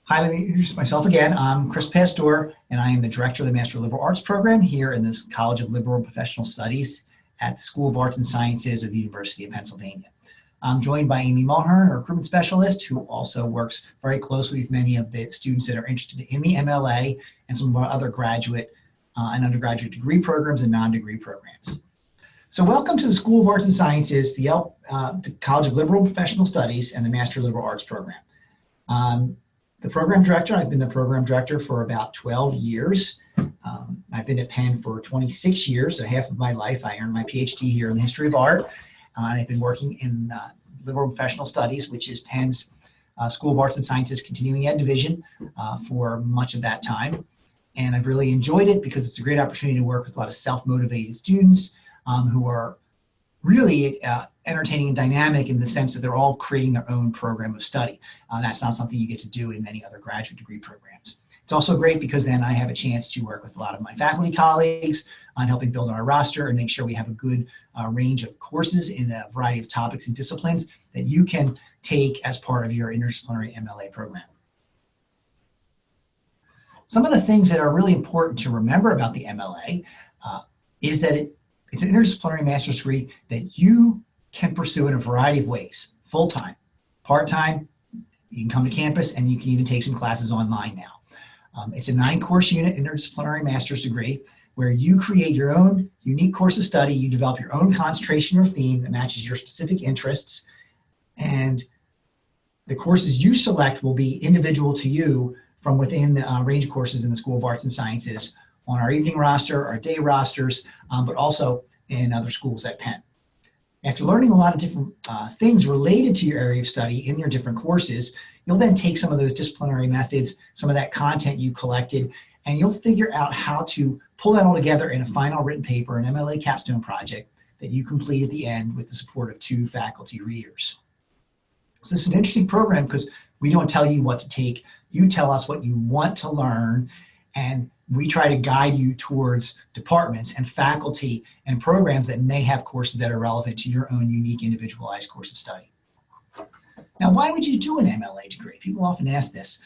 Hi, let me introduce myself again. I'm Chris Pastor, and I am the Director of the Master of Liberal Arts program here in this College of Liberal and Professional Studies at the School of Arts and Sciences of the University of Pennsylvania. I'm joined by Amy Mulhern, a recruitment specialist, who also works very closely with many of the students that are interested in the MLA and some of our other graduate and undergraduate degree programs and non-degree programs. So welcome to the School of Arts and Sciences, the College of Liberal and Professional Studies, and the Master of Liberal Arts program. The program director, I've been the program director for about 12 years. I've been at Penn for 26 years, so half of my life. I earned my PhD here in the history of art. And I've been working in liberal and professional studies, which is Penn's School of Arts and Sciences continuing ed division for much of that time. And I've really enjoyed it because it's a great opportunity to work with a lot of self-motivated students who are really entertaining and dynamic in the sense that they're all creating their own program of study. That's not something you get to do in many other graduate degree programs. It's also great because then I have a chance to work with a lot of my faculty colleagues on helping build our roster and make sure we have a good range of courses in a variety of topics and disciplines that you can take as part of your interdisciplinary MLA program. Some of the things that are really important to remember about the MLA is that it's an interdisciplinary master's degree that you can pursue in a variety of ways, full-time, part-time. You can come to campus and you can even take some classes online now. It's a 9-course unit interdisciplinary master's degree where you create your own unique course of study. You develop your own concentration or theme that matches your specific interests. And the courses you select will be individual to you from within the range of courses in the School of Arts and Sciences on our evening roster, our day rosters, but also in other schools at Penn. After learning a lot of different things related to your area of study in your different courses, you'll then take some of those disciplinary methods, some of that content you collected, and you'll figure out how to pull that all together in a final written paper, an MLA Capstone project that you complete at the end with the support of 2 faculty readers. So this is an interesting program because we don't tell you what to take. You tell us what you want to learn, and we try to guide you towards departments and faculty and programs that may have courses that are relevant to your own unique individualized course of study. Now, why would you do an MLA degree? People often ask this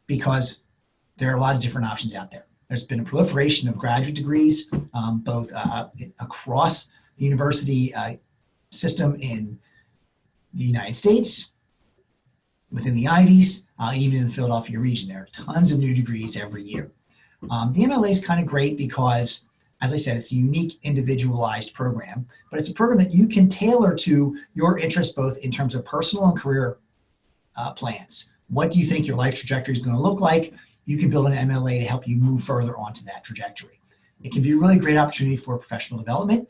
because there are a lot of different options out there. There's been a proliferation of graduate degrees, both across the university system in the United States, within the Ivies, even in the Philadelphia region. There are tons of new degrees every year. The MLA is kind of great because, as I said, it's a unique individualized program, but it's a program that you can tailor to your interests both in terms of personal and career plans. What do you think your life trajectory is going to look like? You can build an MLA to help you move further onto that trajectory. It can be a really great opportunity for professional development.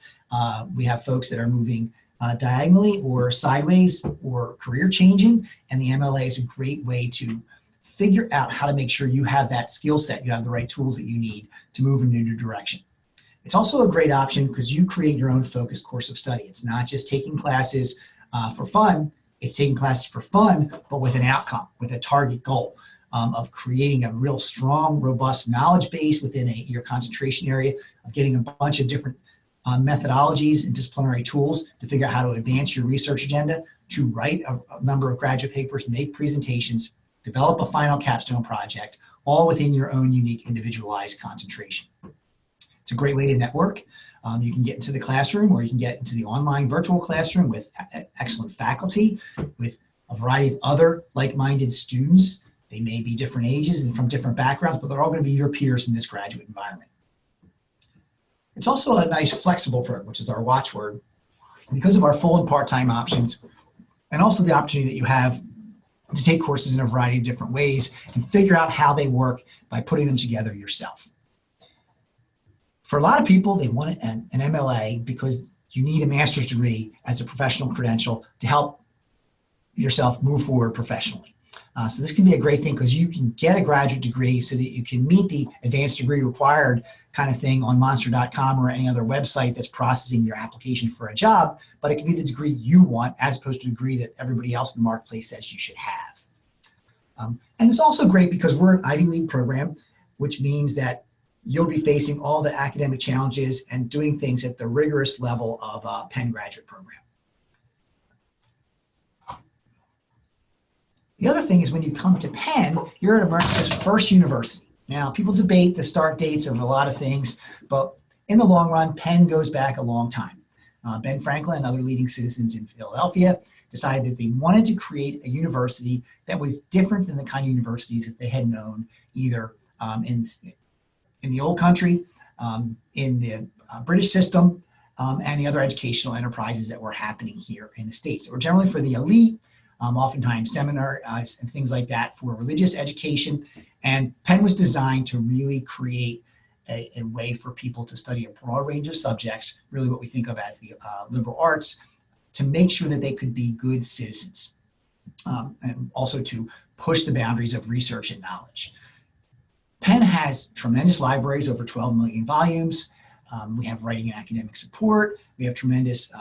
We have folks that are moving diagonally or sideways or career changing, and the MLA is a great way to figure out how to make sure you have that skill set, you have the right tools that you need to move in a new direction. It's also a great option because you create your own focused course of study. It's not just taking classes for fun, it's taking classes for fun, but with an outcome, with a target goal of creating a real strong, robust knowledge base within your concentration area, of getting a bunch of different methodologies and disciplinary tools to figure out how to advance your research agenda, to write a number of graduate papers, make presentations, develop a final capstone project, all within your own unique individualized concentration. It's a great way to network. You can get into the classroom or you can get into the online virtual classroom with excellent faculty, with a variety of other like-minded students. They may be different ages and from different backgrounds, but they're all going to be your peers in this graduate environment. It's also a nice flexible program, which is our watchword, because of our full and part-time options, and also the opportunity that you have to take courses in a variety of different ways and figure out how they work by putting them together yourself. For a lot of people, they want an MLA because you need a master's degree as a professional credential to help yourself move forward professionally. So this can be a great thing because you can get a graduate degree so that you can meet the advanced degree required kind of thing on monster.com or any other website that's processing your application for a job, but it can be the degree you want as opposed to a degree that everybody else in the marketplace says you should have. And it's also great because we're an Ivy League program, which means that you'll be facing all the academic challenges and doing things at the rigorous level of a Penn graduate program. The other thing is when you come to Penn, you're at America's first university. Now, people debate the start dates of a lot of things, but in the long run, Penn goes back a long time. Ben Franklin and other leading citizens in Philadelphia decided that they wanted to create a university that was different than the kind of universities that they had known either in the old country, in the British system, and the other educational enterprises that were happening here in the States. They were generally for the elite, oftentimes seminars and things like that for religious education. And Penn was designed to really create a way for people to study a broad range of subjects, really what we think of as the liberal arts, to make sure that they could be good citizens, and also to push the boundaries of research and knowledge. Penn has tremendous libraries, over 12 million volumes. We have writing and academic support. We have tremendous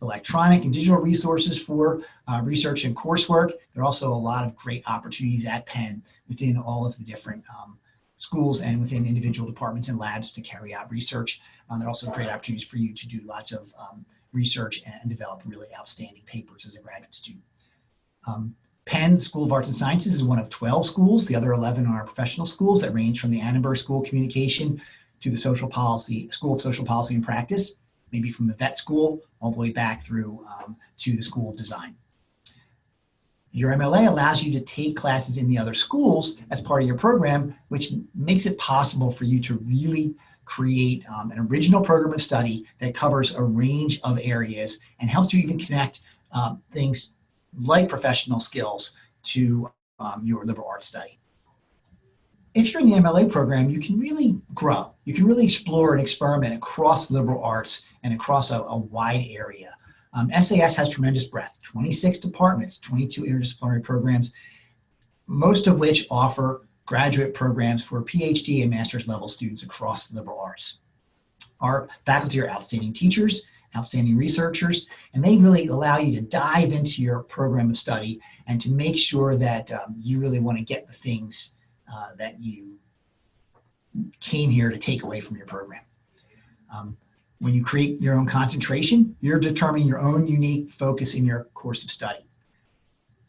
electronic and digital resources for research and coursework. There are also a lot of great opportunities at Penn within all of the different schools and within individual departments and labs to carry out research. There are also great opportunities for you to do lots of research and develop really outstanding papers as a graduate student. Penn School of Arts and Sciences is one of 12 schools. The other 11 are professional schools that range from the Annenberg School of Communication to the Social Policy School of Social Policy and Practice, maybe from the vet school all the way back through to the School of Design. Your MLA allows you to take classes in the other schools as part of your program, which makes it possible for you to really create an original program of study that covers a range of areas and helps you even connect things like professional skills to your liberal arts study. If you're in the MLA program, you can really grow. You can really explore and experiment across liberal arts and across a wide area. SAS has tremendous breadth, 26 departments, 22 interdisciplinary programs, most of which offer graduate programs for PhD and master's level students across the liberal arts. Our faculty are outstanding teachers, outstanding researchers, and they really allow you to dive into your program of study and to make sure that you really want to get the things that you came here to take away from your program. When you create your own concentration, you're determining your own unique focus in your course of study.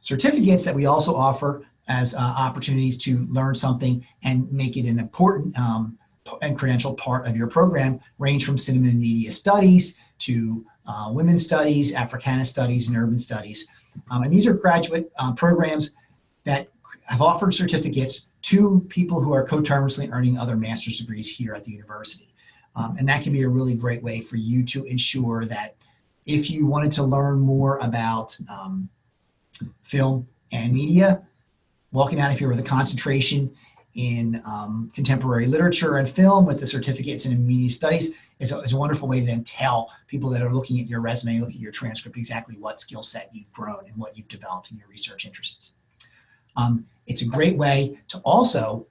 Certificates that we also offer as opportunities to learn something and make it an important and credentialed part of your program range from cinema and media studies to women's studies, Africana studies, and urban studies. And these are graduate programs that have offered certificates to people who are coterminously earning other master's degrees here at the university. And that can be a really great way for you to ensure that if you wanted to learn more about film and media, walking out of here with a concentration in contemporary literature and film with the certificates in media studies is a wonderful way to then tell people that are looking at your resume, looking at your transcript, exactly what skill set you've grown and what you've developed in your research interests. It's a great way to also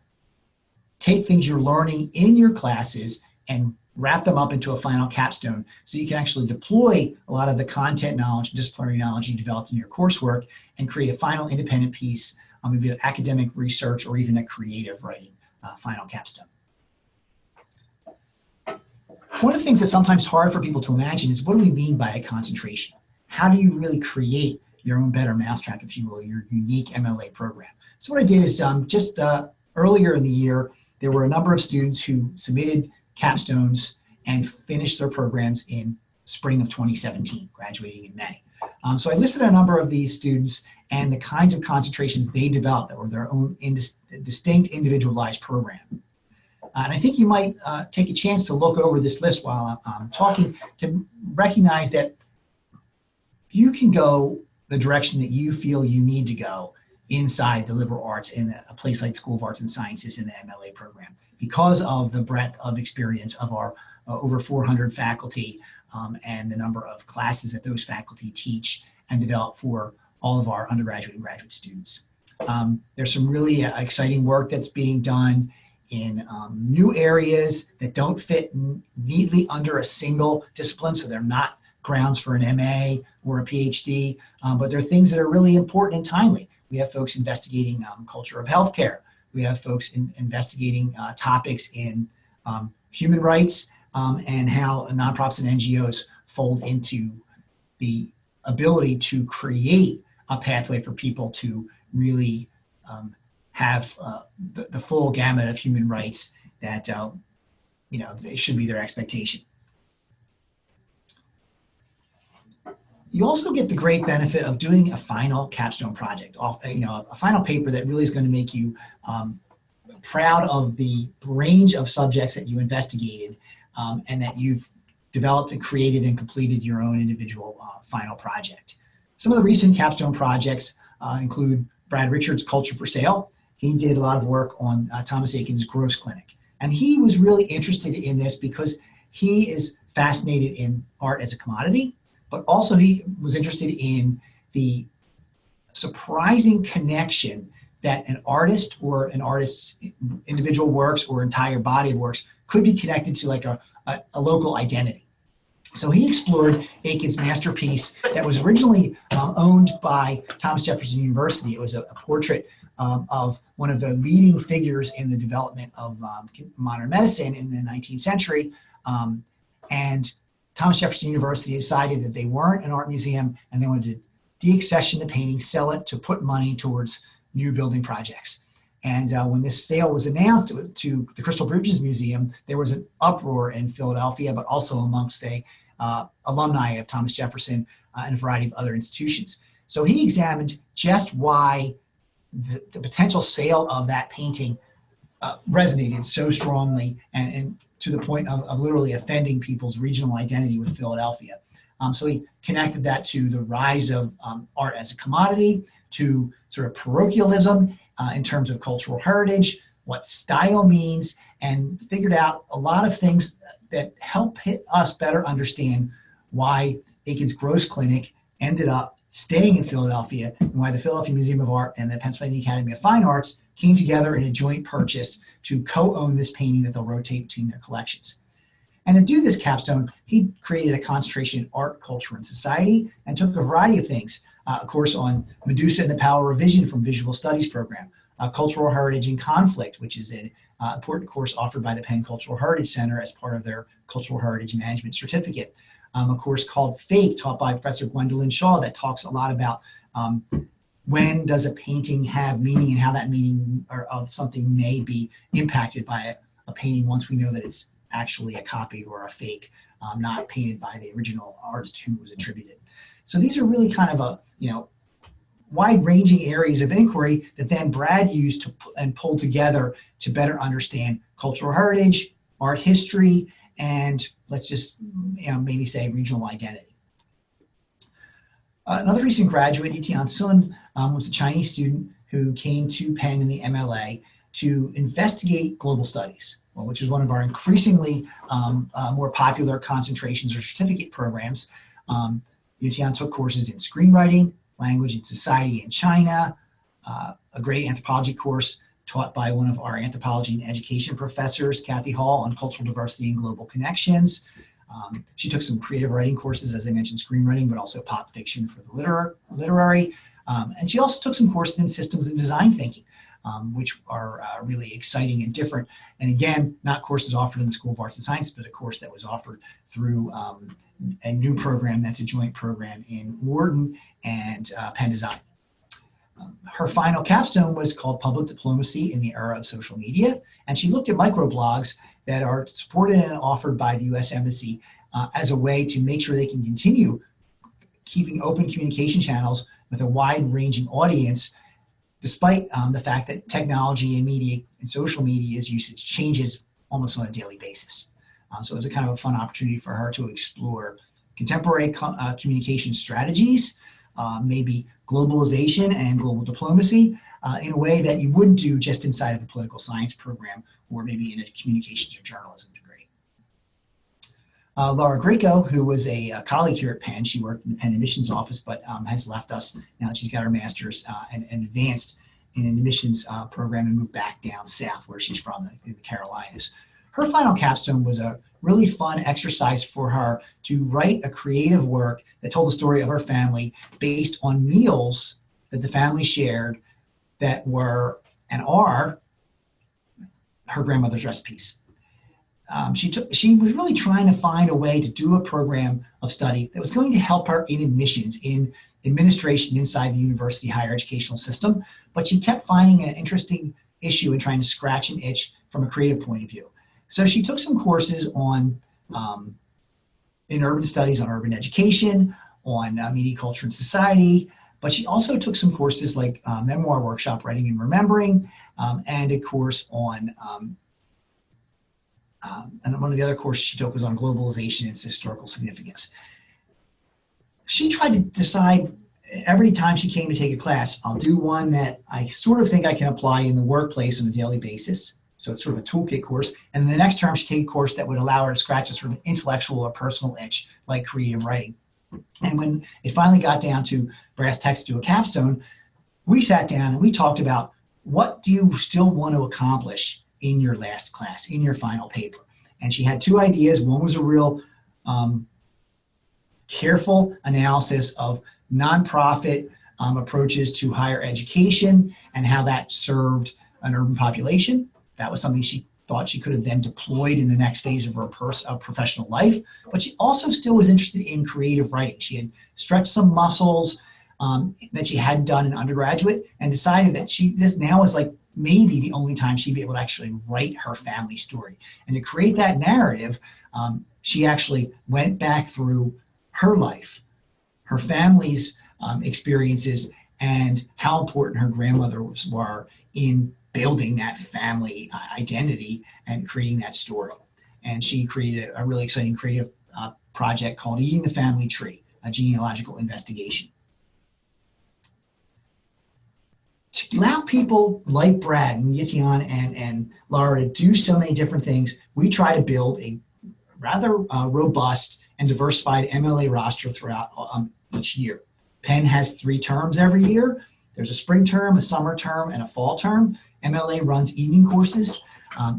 take things you're learning in your classes and wrap them up into a final capstone so you can actually deploy a lot of the content knowledge, disciplinary knowledge you developed in your coursework and create a final independent piece, maybe academic research or even a creative writing final capstone. One of the things that's sometimes hard for people to imagine is what do we mean by a concentration? How do you really create your own better mousetrap, if you will, your unique MLA program? So what I did is just earlier in the year, there were a number of students who submitted capstones and finished their programs in spring of 2017, graduating in May. So I listed a number of these students and the kinds of concentrations they developed that were their own distinct individualized program. And I think you might take a chance to look over this list while I'm talking to recognize that you can go the direction that you feel you need to go inside the liberal arts in a place like School of Arts and Sciences in the MLA program because of the breadth of experience of our over 400 faculty and the number of classes that those faculty teach and develop for all of our undergraduate and graduate students. There's some really exciting work that's being done in new areas that don't fit neatly under a single discipline, so they're not grounds for an MA or a PhD, but they're things that are really important and timely. We have folks investigating culture of healthcare. We have folks investigating topics in human rights and how nonprofits and NGOs fold into the ability to create a pathway for people to really have the full gamut of human rights that it should be their expectation. You also get the great benefit of doing a final capstone project, a final paper that really is going to make you proud of the range of subjects that you investigated and that you've developed and created and completed your own individual final project. Some of the recent capstone projects include Brad Richards' Culture for Sale. He did a lot of work on Thomas Eakins' Gross Clinic. And he was really interested in this because he is fascinated in art as a commodity, but also he was interested in the surprising connection that an artist or an artist's individual works or entire body of works could be connected to like a local identity. So he explored Eakins' masterpiece that was originally owned by Thomas Jefferson University. It was a portrait of one of the leading figures in the development of modern medicine in the 19th century. And Thomas Jefferson University decided that they weren't an art museum and they wanted to deaccession the painting, sell it to put money towards new building projects. And when this sale was announced to the Crystal Bridges Museum, there was an uproar in Philadelphia, but also amongst alumni of Thomas Jefferson and a variety of other institutions. So he examined just why the potential sale of that painting resonated so strongly and to the point of literally offending people's regional identity with Philadelphia. So he connected that to the rise of art as a commodity, to sort of parochialism in terms of cultural heritage, what style means, and figured out a lot of things that help us better understand why Eakins' Gross Clinic ended up staying in Philadelphia and why the Philadelphia Museum of Art and the Pennsylvania Academy of Fine Arts came together in a joint purchase to co-own this painting that they'll rotate between their collections. And to do this capstone, he created a concentration in art, culture, and society and took a variety of things. A course on Medusa and the Power of Vision from Visual Studies program, Cultural Heritage and Conflict, which is an important course offered by the Penn Cultural Heritage Center as part of their Cultural Heritage Management Certificate. A course called Fake, taught by Professor Gwendolyn Shaw, that talks a lot about when does a painting have meaning and how that meaning of something may be impacted by a painting once we know that it's actually a copy or a fake, not painted by the original artist who was attributed. So these are really kind of wide-ranging areas of inquiry that then Brad used and pulled together to better understand cultural heritage, art history, and let's just maybe say regional identity. Another recent graduate, Yitian Sun, was a Chinese student who came to Penn in the MLA to investigate global studies, which is one of our increasingly more popular concentrations or certificate programs. Yitian took courses in screenwriting, language and society in China, a great anthropology course taught by one of our anthropology and education professors, Kathy Hall, on cultural diversity and global connections. She took some creative writing courses, as I mentioned, screenwriting, but also pop fiction for the literary. And she also took some courses in systems and design thinking, which are really exciting and different. And again, not courses offered in the School of Arts and Sciences, but a course that was offered through a new program that's a joint program in Wharton and Penn Design. Her final capstone was called Public Diplomacy in the Era of Social Media, and she looked at microblogs that are supported and offered by the U.S. Embassy as a way to make sure they can continue keeping open communication channels with a wide-ranging audience, despite the fact that technology and media and social media's usage changes almost on a daily basis. So it was a kind of a fun opportunity for her to explore contemporary communication strategies, maybe globalization and global diplomacy in a way that you wouldn't do just inside of a political science program or maybe in a communications or journalism degree. Laura Greco, who was a colleague here at Penn, she worked in the Penn admissions office, but has left us now that she's got her master's and advanced in an admissions program and moved back down south where she's from, in the Carolinas. Her final capstone was a really fun exercise for her to write a creative work that told the story of her family based on meals that the family shared that were and are her grandmother's recipes. She was really trying to find a way to do a program of study that was going to help her in admissions, in administration inside the university higher educational system, but she kept finding an interesting issue and trying to scratch an itch from a creative point of view. So she took some courses on in urban studies, on urban education, on media, culture, and society, but she also took some courses like memoir workshop, writing and remembering, and a course on, and one of the other courses she took was on globalization and its historical significance. She tried to decide every time she came to take a class, I'll do one that I sort of think I can apply in the workplace on a daily basis. So it's sort of a toolkit course. And then the next term, she take a course that would allow her to scratch a sort of intellectual or personal itch, like creative writing. And when it finally got down to brass tacks to a capstone, we sat down and we talked about what do you still want to accomplish in your last class, in your final paper. And she had two ideas. One was a real careful analysis of nonprofit approaches to higher education and how that served an urban population. That was something she thought she could have then deployed in the next phase of her professional life. But she also still was interested in creative writing. She had stretched some muscles that she hadn't done in undergraduate and decided that this now was like maybe the only time she'd be able to actually write her family story. And to create that narrative, she actually went back through her life, her family's experiences, and how important her grandmothers were in building that family identity and creating that story. And she created a really exciting creative project called Eating the Family Tree, a genealogical investigation. To allow people like Brad and Yitian and Laura to do so many different things, we try to build a rather robust and diversified MLA roster throughout each year. Penn has 3 terms every year. There's a spring term, a summer term, and a fall term. MLA runs evening courses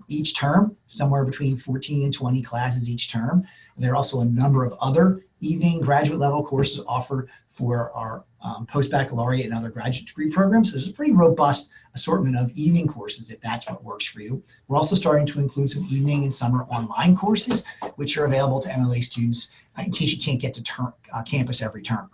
each term, somewhere between 14 and 20 classes each term. There are also a number of other evening graduate level courses offered for our post-baccalaureate and other graduate degree programs. So there's a pretty robust assortment of evening courses if that's what works for you. We're also starting to include some evening and summer online courses, which are available to MLA students in case you can't get to campus every term.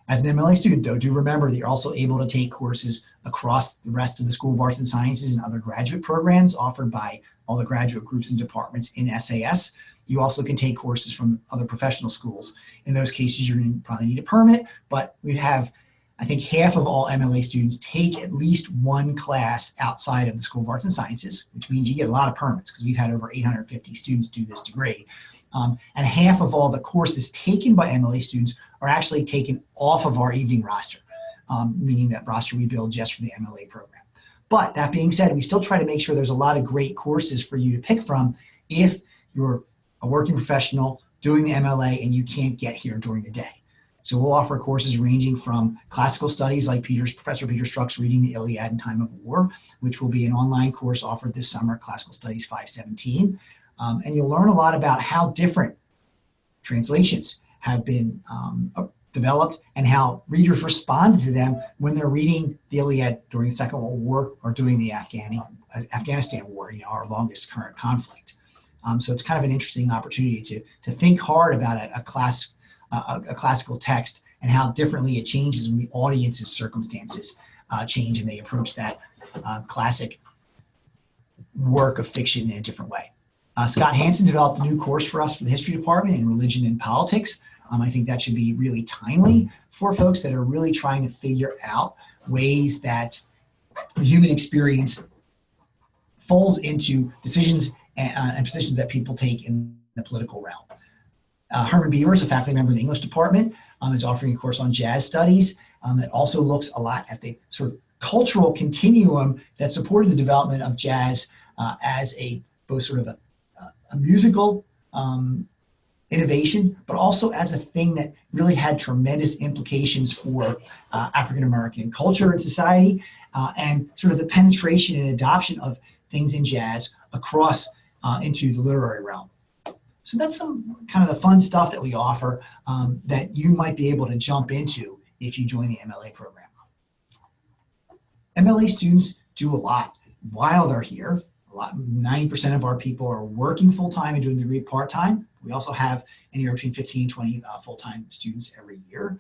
As an MLA student, though, do remember that you're also able to take courses across the rest of the School of Arts and Sciences and other graduate programs offered by all the graduate groups and departments in SAS. You also can take courses from other professional schools. In those cases, you're going to probably need a permit, but we have, I think, half of all MLA students take at least one class outside of the School of Arts and Sciences, which means you get a lot of permits because we've had over 850 students do this degree. And half of all the courses taken by MLA students are actually taken off of our evening roster, meaning that roster we build just for the MLA program. But that being said, we still try to make sure there's a lot of great courses for you to pick from if you're a working professional doing the MLA and you can't get here during the day. So we'll offer courses ranging from classical studies like Professor Peter Strzok's Reading the Iliad in Time of War, which will be an online course offered this summer, Classical Studies 517. And you'll learn a lot about how different translations have been developed and how readers responded to them when they're reading the Iliad during the Second World War or during the Afghanistan War, our longest current conflict. So it's kind of an interesting opportunity to think hard about a classical text and how differently it changes when the audience's circumstances change and they approach that classic work of fiction in a different way. Scott Hansen developed a new course for us for the history department in religion and politics. I think that should be really timely for folks that are really trying to figure out ways that the human experience folds into decisions and positions that people take in the political realm. Herman Beavers, a faculty member in the English department, is offering a course on jazz studies that also looks a lot at the sort of cultural continuum that supported the development of jazz as both sort of a musical innovation, but also as a thing that really had tremendous implications for African-American culture and society, and sort of the penetration and adoption of things in jazz across into the literary realm. So that's some kind of the fun stuff that we offer that you might be able to jump into if you join the MLA program. MLA students do a lot while they're here. 90% of our people are working full-time and doing the degree part-time. We also have anywhere between 15 and 20 full-time students every year.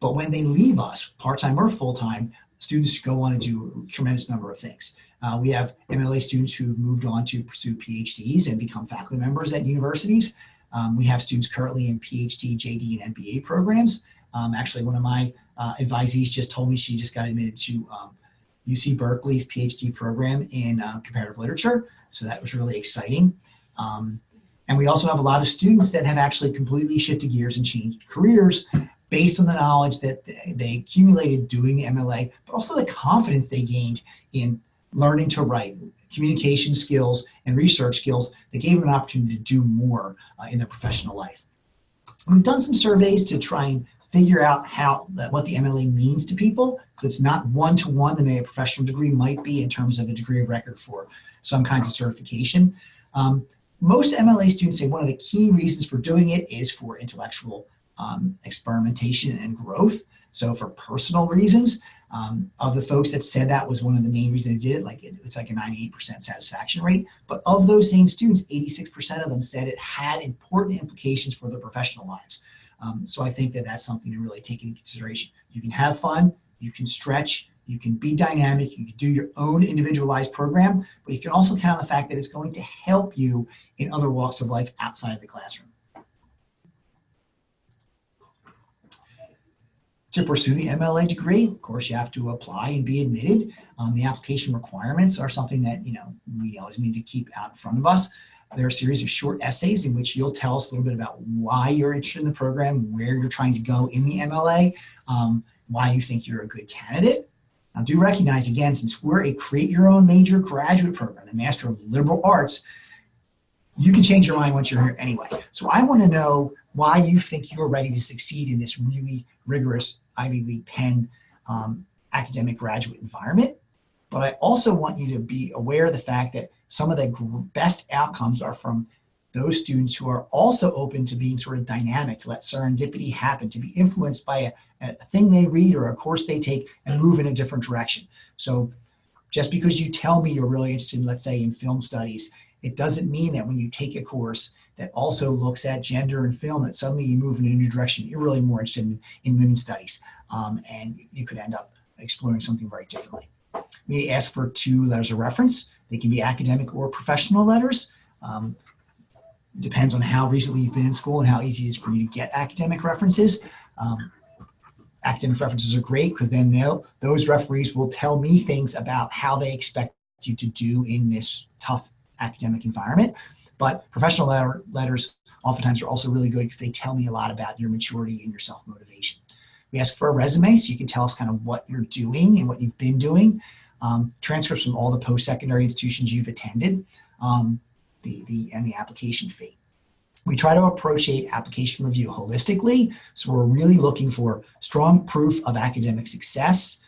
But when they leave us, part-time or full-time, students go on to do a tremendous number of things. We have MLA students who moved on to pursue PhDs and become faculty members at universities. We have students currently in PhD, JD, and MBA programs. Actually, one of my advisees just told me she just got admitted to UC Berkeley's PhD program in comparative literature. So that was really exciting. And we also have a lot of students that have actually completely shifted gears and changed careers based on the knowledge that they accumulated doing the MLA, but also the confidence they gained in learning to write, communication skills, and research skills that gave them an opportunity to do more in their professional life. We've done some surveys to try and figure out what the MLA means to people, because it's not one-to-one the way a professional degree might be in terms of a degree of record for some kinds of certification. Most MLA students say one of the key reasons for doing it is for intellectual experimentation and growth. So for personal reasons, of the folks that said that was one of the main reasons they did it, it's like a 98% satisfaction rate. But of those same students, 86% of them said it had important implications for their professional lives. So I think that that's something to really take into consideration. You can have fun, you can stretch, you can be dynamic, you can do your own individualized program, but you can also count on the fact that it's going to help you in other walks of life outside of the classroom. To pursue the MLA degree, of course, you have to apply and be admitted. The application requirements are something that we always need to keep out in front of us. There are a series of short essays in which you'll tell us a little bit about why you're interested in the program, where you're trying to go in the MLA, why you think you're a good candidate. Now, do recognize, again, since we're a create-your-own major graduate program, the Master of Liberal Arts, you can change your mind once you're here anyway. So I want to know why you think you're ready to succeed in this really rigorous Ivy League Penn academic graduate environment. But I also want you to be aware of the fact that some of the best outcomes are from those students who are also open to being sort of dynamic, to let serendipity happen, to be influenced by a thing they read or a course they take and move in a different direction. So just because you tell me you're really interested in, let's say, in film studies, it doesn't mean that when you take a course that also looks at gender and film, that suddenly you move in a new direction. You're really more interested in women's studies, and you could end up exploring something very differently. We ask for 2 letters of reference. They can be academic or professional letters. Depends on how recently you've been in school and how easy it is for you to get academic references. Academic references are great because then those referees will tell me things about how they expect you to do in this tough academic environment. But professional letters oftentimes are also really good because they tell me a lot about your maturity and your self-motivation. We ask for a resume so you can tell us kind of what you're doing and what you've been doing. Transcripts from all the post-secondary institutions you've attended, and the application fee. We try to approach application review holistically, so we're really looking for strong proof of academic success.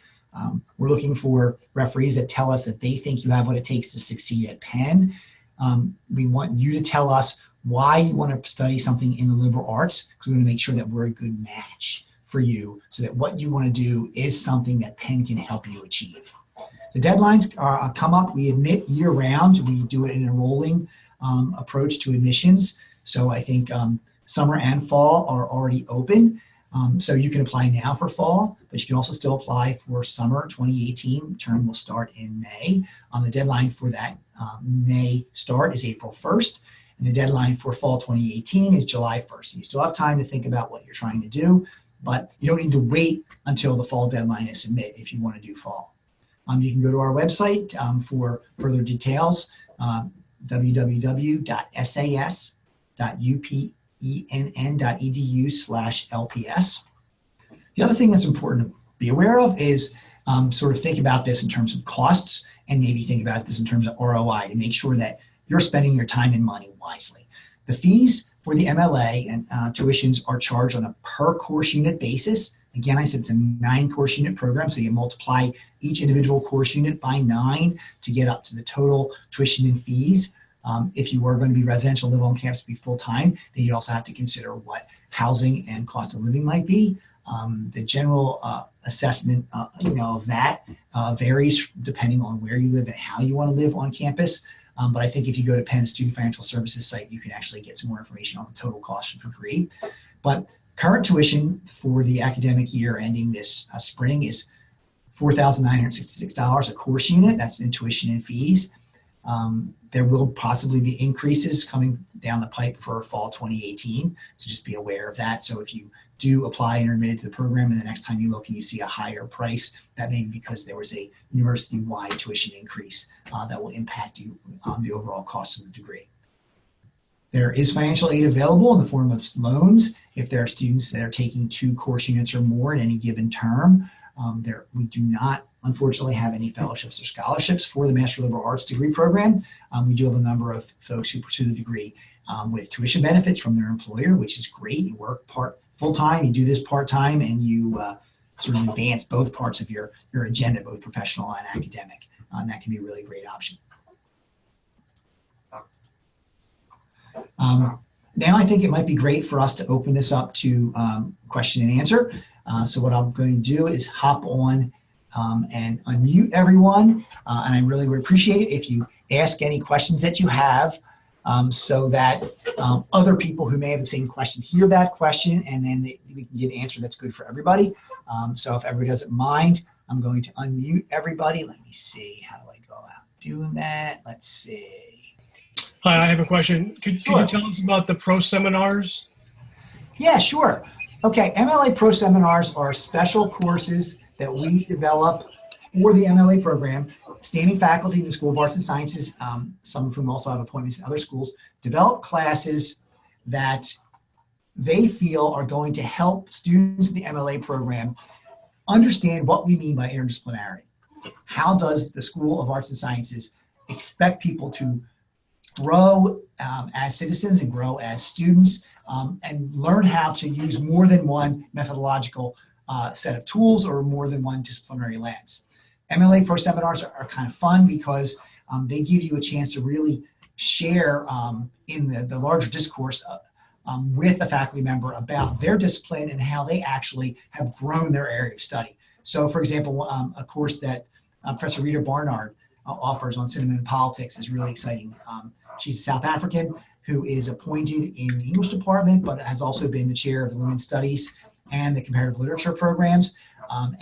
We're looking for referees that tell us that they think you have what it takes to succeed at Penn. We want you to tell us why you want to study something in the liberal arts, because we want to make sure that we're a good match for you so that what you want to do is something that Penn can help you achieve. The deadlines come up. We admit year round. We do it in a rolling approach to admissions. So I think summer and fall are already open. So you can apply now for fall, but you can also still apply for summer 2018. Term will start in May. The deadline for that May start is April 1st. And the deadline for fall 2018 is July 1st. So you still have time to think about what you're trying to do, but you don't need to wait until the fall deadline to submit if you want to do fall. You can go to our website for further details, www.sas.upenn.edu/LPS. The other thing that's important to be aware of is sort of think about this in terms of costs and maybe think about this in terms of ROI to make sure that you're spending your time and money wisely. The fees for the MLA and tuitions are charged on a per course unit basis. Again, I said it's a 9-course unit program, so you multiply each individual course unit by 9 to get up to the total tuition and fees. If you were going to be residential, live on campus, be full-time, then you'd also have to consider what housing and cost of living might be. The general assessment of that varies depending on where you live and how you want to live on campus. But I think if you go to Penn's Student Financial Services site, you can actually get some more information on the total cost of the degree. But current tuition for the academic year ending this spring is $4,966 a course unit. That's in tuition and fees. There will possibly be increases coming down the pipe for fall 2018, so just be aware of that. So if you do apply and are admitted to the program, and the next time you look and you see a higher price, that may be because there was a university-wide tuition increase that will impact you on the overall cost of the degree. There is financial aid available in the form of loans if there are students that are taking 2 course units or more in any given term. We do not, unfortunately, have any fellowships or scholarships for the Master of Liberal Arts degree program. We do have a number of folks who pursue the degree with tuition benefits from their employer, which is great. You work full-time, you do this part-time, and you sort of advance both parts of your agenda, both professional and academic. And that can be a really great option. Now I think it might be great for us to open this up to question and answer. So what I'm going to do is hop on and unmute everyone. And I really would appreciate it if you ask any questions that you have so that other people who may have the same question hear that question, and then we can get an answer that's good for everybody. So if everybody doesn't mind, I'm going to unmute everybody. Let me see. How do I go about doing that? Let's see. Hi, I have a question. Could you tell us about the pro seminars? Yeah, sure. Okay, MLA Pro Seminars are special courses that we develop for the MLA program. Standing faculty in the School of Arts and Sciences, some of whom also have appointments in other schools, develop classes that they feel are going to help students in the MLA program understand what we mean by interdisciplinarity. How does the School of Arts and Sciences expect people to grow as citizens and grow as students, and learn how to use more than one methodological set of tools or more than one disciplinary lens. MLA Pro Seminars are kind of fun because they give you a chance to really share in the larger discourse with a faculty member about their discipline and how they actually have grown their area of study. So for example, a course that Professor Rita Barnard offers on cinema and politics is really exciting. She's a South African who is appointed in the English department, but has also been the chair of the Women's Studies and the Comparative Literature programs.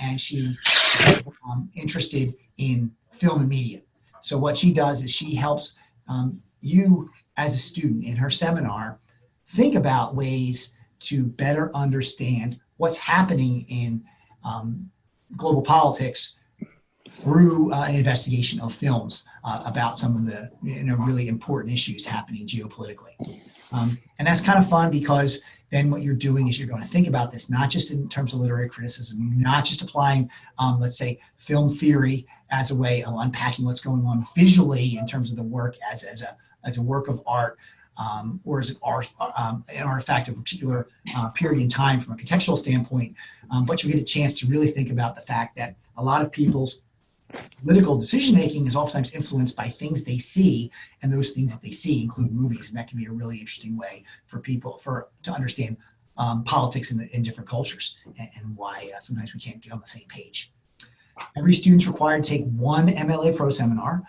And she's interested in film and media. So what she does is she helps you as a student in her seminar think about ways to better understand what's happening in global politics through an investigation of films about some of the really important issues happening geopolitically. And that's kind of fun because then what you're doing is you're going to think about this not just in terms of literary criticism, not just applying, let's say, film theory as a way of unpacking what's going on visually in terms of the work as a work of art, or as an artifact of a particular period in time from a contextual standpoint, but you get a chance to really think about the fact that a lot of people's political decision-making is oftentimes influenced by things they see, and those things that they see include movies, and that can be a really interesting way for people to understand politics in different cultures and why sometimes we can't get on the same page. Every student's required to take one MLA Pro seminar.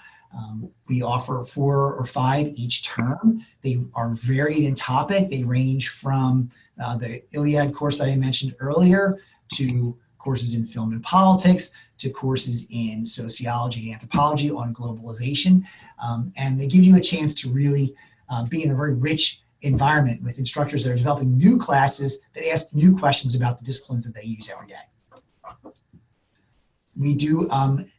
We offer 4 or 5 each term. They are varied in topic. They range from the Iliad course that I mentioned earlier to courses in film and politics, to courses in sociology and anthropology on globalization. And they give you a chance to really be in a very rich environment with instructors that are developing new classes that ask new questions about the disciplines that they use every day. We do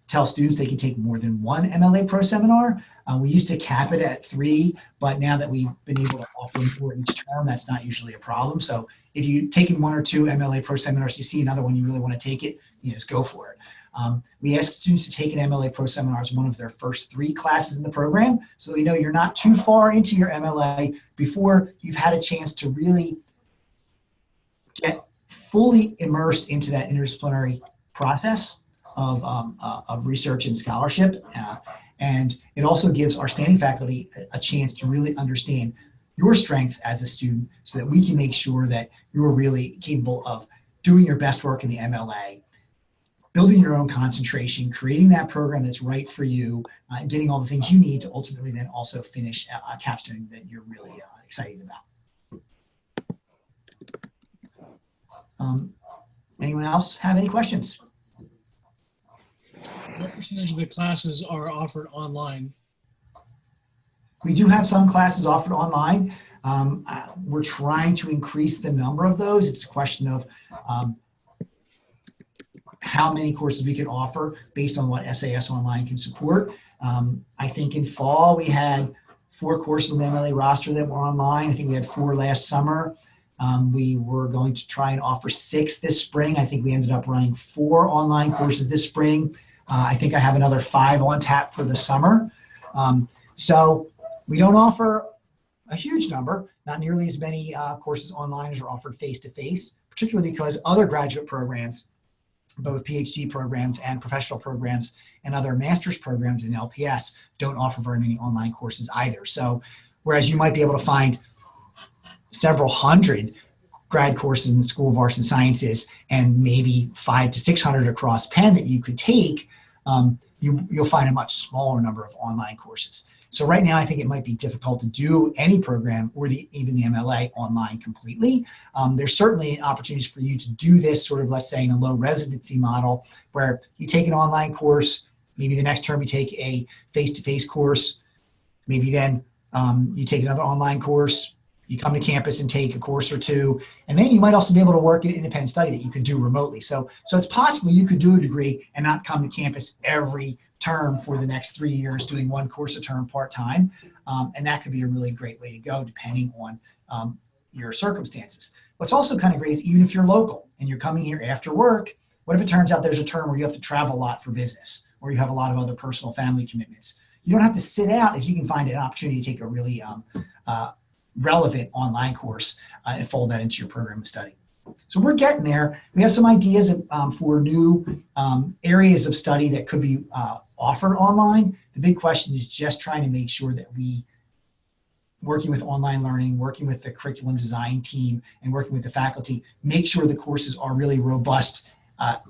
tell students they can take more than one MLA Pro seminar. We used to cap it at 3, but now that we've been able to offer more each term, that's not usually a problem. So if you've taken 1 or 2 MLA Pro seminars, you see another one, you really want to take it, just go for it. We ask students to take an MLA Pro seminar as one of their first 3 classes in the program, so you're not too far into your MLA before you've had a chance to really get fully immersed into that interdisciplinary process of research and scholarship. And it also gives our standing faculty a chance to really understand your strength as a student so that we can make sure that you're really capable of doing your best work in the MLA building your own concentration, creating that program that's right for you, and getting all the things you need to ultimately then also finish a capstone that you're really excited about. Anyone else have any questions? What percentage of the classes are offered online? We do have some classes offered online. We're trying to increase the number of those. It's a question of how many courses we can offer based on what SAS Online can support. I think in fall we had 4 courses on the MLA roster that were online. I think we had 4 last summer. We were going to try and offer 6 this spring. I think we ended up running 4 online courses this spring. I think I have another 5 on tap for the summer. So we don't offer a huge number, not nearly as many courses online as are offered face-to-face, particularly because other graduate programs, both PhD programs and professional programs and other master's programs in LPS don't offer very many online courses either. So whereas you might be able to find several hundred grad courses in the School of Arts and Sciences and maybe 500 to 600 across Penn that you could take, you'll find a much smaller number of online courses. So right now, I think it might be difficult to do any program or even the MLA online completely. There's certainly opportunities for you to do this sort of, let's say, in a low residency model where you take an online course, maybe the next term you take a face-to-face course, maybe then you take another online course, you come to campus and take a course or 2, and then you might also be able to work in independent study that you could do remotely. So it's possible you could do a degree and not come to campus every term for the next 3 years doing 1 course a term part-time, and that could be a really great way to go depending on your circumstances. What's also kind of great is even if you're local and you're coming here after work, what if it turns out there's a term where you have to travel a lot for business or you have a lot of other personal family commitments? You don't have to sit out if you can find an opportunity to take a really relevant online course and fold that into your program of study. So we're getting there. We have some ideas for new areas of study that could be offered online. The big question is just trying to make sure that we, working with online learning, working with the curriculum design team, and working with the faculty, make sure the courses are really robust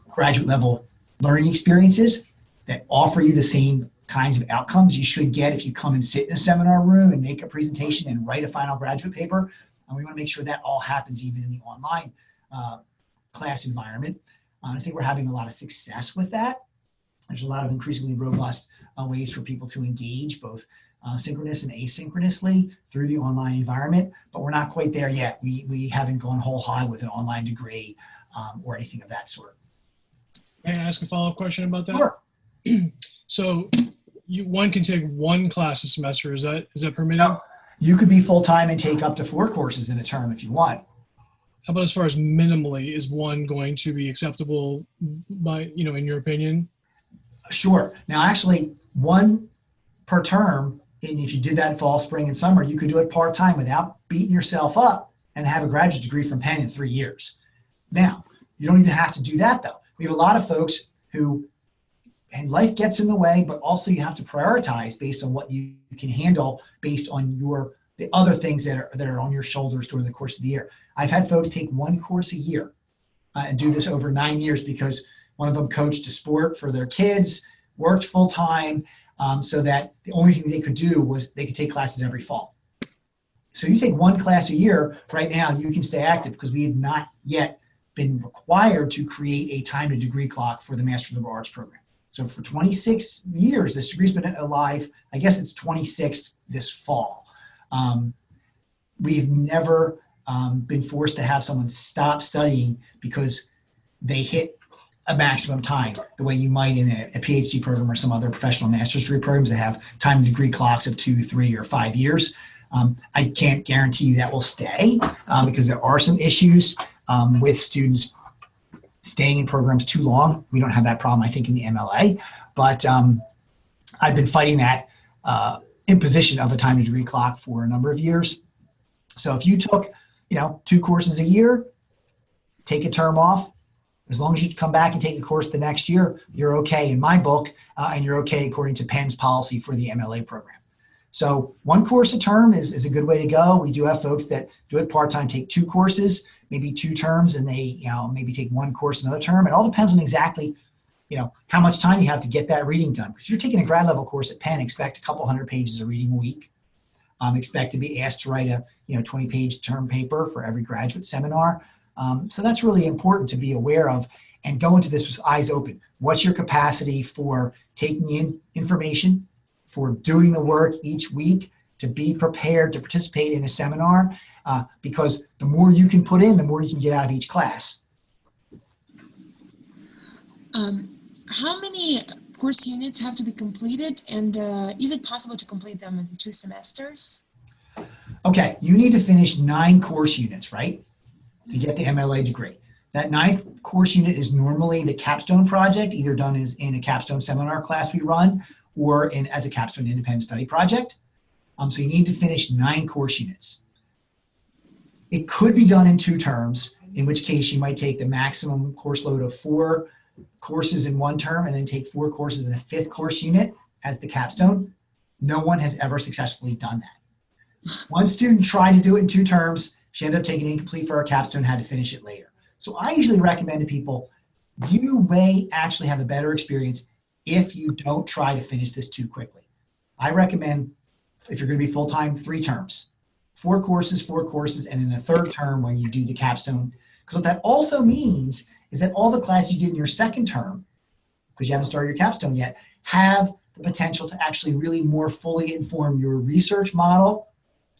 graduate level learning experiences that offer you the same kinds of outcomes you should get if you come and sit in a seminar room and make a presentation and write a final graduate paper. And we want to make sure that all happens even in the online class environment. I think we're having a lot of success with that. There's a lot of increasingly robust ways for people to engage both synchronous and asynchronously through the online environment, but we're not quite there yet. We haven't gone whole hog with an online degree or anything of that sort. May I ask a follow-up question about that? Sure. So one can take 1 class a semester. Is that permitted? No. You could be full-time and take up to 4 courses in a term if you want. How about as far as minimally, is 1 going to be acceptable by, in your opinion? Sure. Now, actually, 1 per term, and if you did that fall, spring, and summer, you could do it part-time without beating yourself up and have a graduate degree from Penn in 3 years. Now, you don't even have to do that, though. We have a lot of folks who, and life gets in the way, but also you have to prioritize based on what you can handle based on the other things that are on your shoulders during the course of the year. I've had folks take 1 course a year and do this over 9 years because one of them coached a sport for their kids, worked full-time, so that the only thing they could do was they could take classes every fall. So you take 1 class a year, right now you can stay active because we have not yet been required to create a time to degree clock for the Master of Liberal Arts program. So for 26 years, this degree's been alive. I guess it's 26 this fall. We've never been forced to have someone stop studying because they hit a maximum time, the way you might in a PhD program or some other professional master's degree programs that have time to degree clocks of 2, 3, or 5 years. I can't guarantee you that will stay because there are some issues with students staying in programs too long. We don't have that problem, I think, in the MLA, but I've been fighting that imposition of a time to degree clock for a number of years. So if you took, 2 courses a year, take a term off, as long as you come back and take a course the next year, you're okay in my book, and you're okay according to Penn's policy for the MLA program. So 1 course a term is a good way to go. We do have folks that do it part-time, take 2 courses, maybe 2 terms, and they maybe take 1 course another term. It all depends on exactly how much time you have to get that reading done. Because if you're taking a grad level course at Penn, expect a couple hundred pages of reading a week. Expect to be asked to write a 20-page term paper for every graduate seminar. So that's really important to be aware of and go into this with eyes open. What's your capacity for taking in information, for doing the work each week, to be prepared to participate in a seminar? Because the more you can put in, the more you can get out of each class. How many course units have to be completed, and is it possible to complete them in 2 semesters? Okay, you need to finish 9 course units, right, to get the MLA degree. That 9th course unit is normally the Capstone project, either done as in a Capstone seminar class we run or as a Capstone independent study project. So you need to finish 9 course units. It could be done in 2 terms, in which case you might take the maximum course load of 4 courses in 1 term and then take 4 courses in a 5th course unit as the Capstone. No one has ever successfully done that. One student tried to do it in 2 terms. She ended up taking incomplete for her Capstone, had to finish it later. So I usually recommend to people, you may actually have a better experience if you don't try to finish this too quickly. I recommend, if you're going to be full-time, 3 terms, 4 courses, and in the 3rd term when you do the Capstone. Because what that also means is that all the classes you did in your 2nd term, because you haven't started your Capstone yet, have the potential to actually really more fully inform your research model,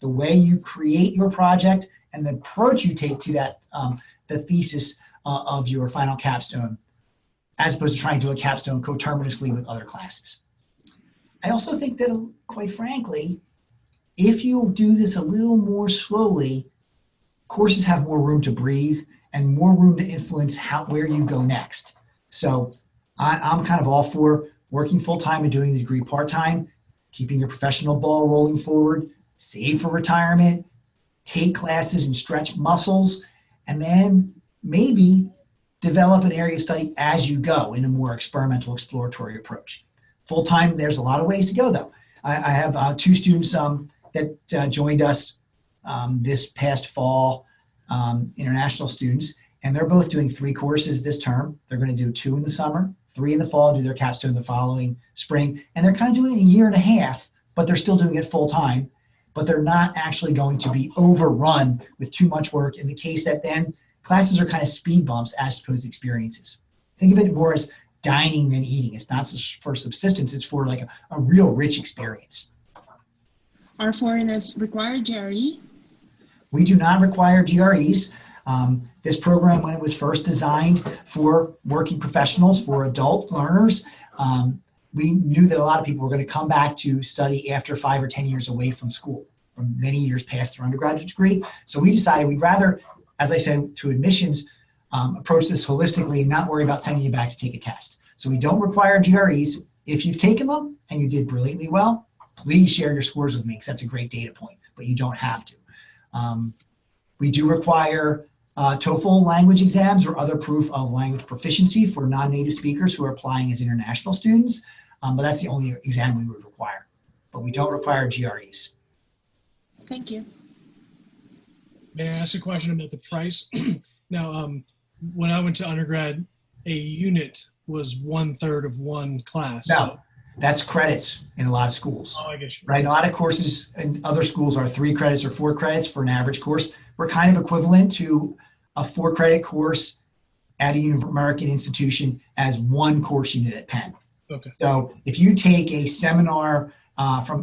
the way you create your project, and the approach you take to that, the thesis of your final Capstone, as opposed to trying to do a Capstone coterminously with other classes. I also think that, quite frankly, if you do this a little more slowly, courses have more room to breathe and more room to influence where you go next. So I'm kind of all for working full-time and doing the degree part-time, keeping your professional ball rolling forward, save for retirement, take classes and stretch muscles, and then maybe develop an area of study as you go in a more experimental, exploratory approach. Full-time, there's a lot of ways to go, though. I have 2 students that joined us this past fall, international students, and they're both doing 3 courses this term. They're going to do 2 in the summer, 3 in the fall, do their Capstone the following spring, and they're kind of doing it in a year and a half, but they're still doing it full-time, but they're not actually going to be overrun with too much work in the case that then classes are kind of speed bumps as opposed to experiences. Think of it more as dining than eating. It's not for subsistence, it's for like a real rich experience. Are foreigners required GRE? We do not require GREs. This program, when it was first designed for working professionals, for adult learners, we knew that a lot of people were going to come back to study after 5 or 10 years away from school, from many years past their undergraduate degree. So we decided we'd rather, as I said, to admissions, approach this holistically and not worry about sending you back to take a test. So we don't require GREs. If you've taken them and you did brilliantly well, please share your scores with me because that's a great data point, but you don't have to. We do require TOEFL language exams or other proof of language proficiency for non-native speakers who are applying as international students, but that's the only exam we would require. But we don't require GREs. Thank you. May I ask a question about the price? Now, when I went to undergrad, a unit was 1/3 of one class. No, so. That's credits in a lot of schools. Oh, I guess. Right, a lot of courses in other schools are 3 credits or 4 credits for an average course. We're kind of equivalent to a 4-credit course at a American institution as 1 course unit at Penn. Okay. So if you take a seminar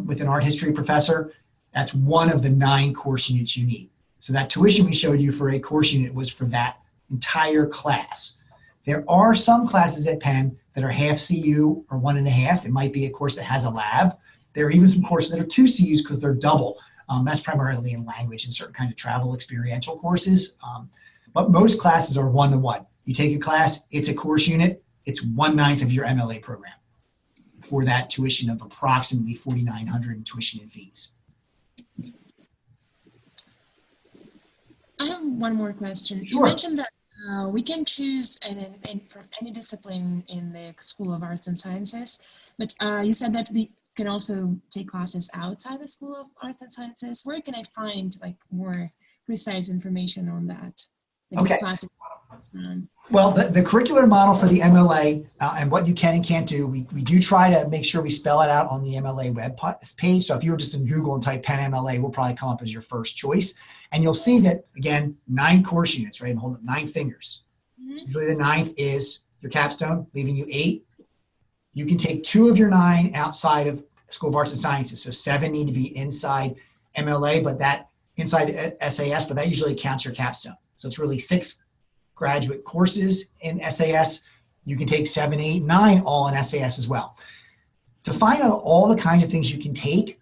with an art history professor, that's 1 of the 9 course units you need. So that tuition we showed you for a course unit was for that entire class. There are some classes at Penn that are half CU or 1.5. It might be a course that has a lab. There are even some courses that are 2 CUs because they're double. That's primarily in language and certain kind of travel experiential courses. But most classes are 1-to-1. You take a class, it's a course unit, it's 1/9 of your MLA program for that tuition of approximately $4,900 in tuition and fees. I have one more question. Sure. You mentioned that we can choose from any discipline in the School of Arts and Sciences, but you said that we can also take classes outside the School of Arts and Sciences. Where can I find like more precise information on that? Like Okay. classes. Well, the curricular model for the MLA and what you can and can't do, we do try to make sure we spell it out on the MLA web page. So if you were just in Google and type Penn MLA, we'll probably come up as your first choice. And you'll see that, again, 9 course units, right? I'm holding up 9 fingers. Mm-hmm. Usually the 9th is your capstone, leaving you 8. You can take 2 of your 9 outside of School of Arts and Sciences. So 7 need to be inside MLA, but that inside the SAS, but that usually counts your capstone. So it's really 6 graduate courses in SAS. You can take 7, 8, 9 all in SAS as well. To find out all the kinds of things you can take,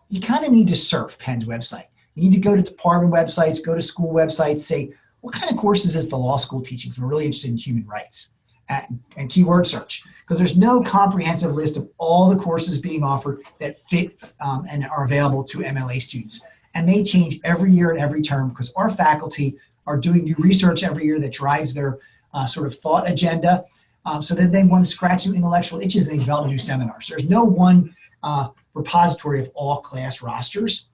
you kind of need to surf Penn's website. You need to go to department websites, go to school websites, say, what kind of courses is the law school teaching? Because we're really interested in human rights, and keyword search. Because there's no comprehensive list of all the courses being offered that fit and are available to MLA students. And they change every year and every term because our faculty are doing new research every year that drives their sort of thought agenda. So that they want to scratch new intellectual itches and they develop new seminars. There's no one repository of all class rosters.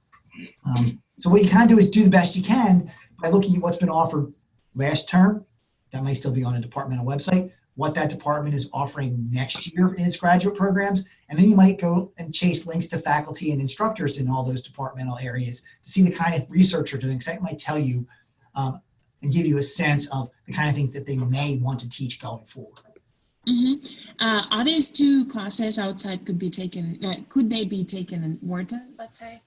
So what you kind of do is do the best you can by looking at what's been offered last term. That might still be on a departmental website, what that department is offering next year in its graduate programs. And then you might go and chase links to faculty and instructors in all those departmental areas to see the kind of research they're doing, because that might tell you and give you a sense of the kind of things that they may want to teach going forward. Mm-hmm. Are these 2 classes outside could they be taken in Wharton, let's say?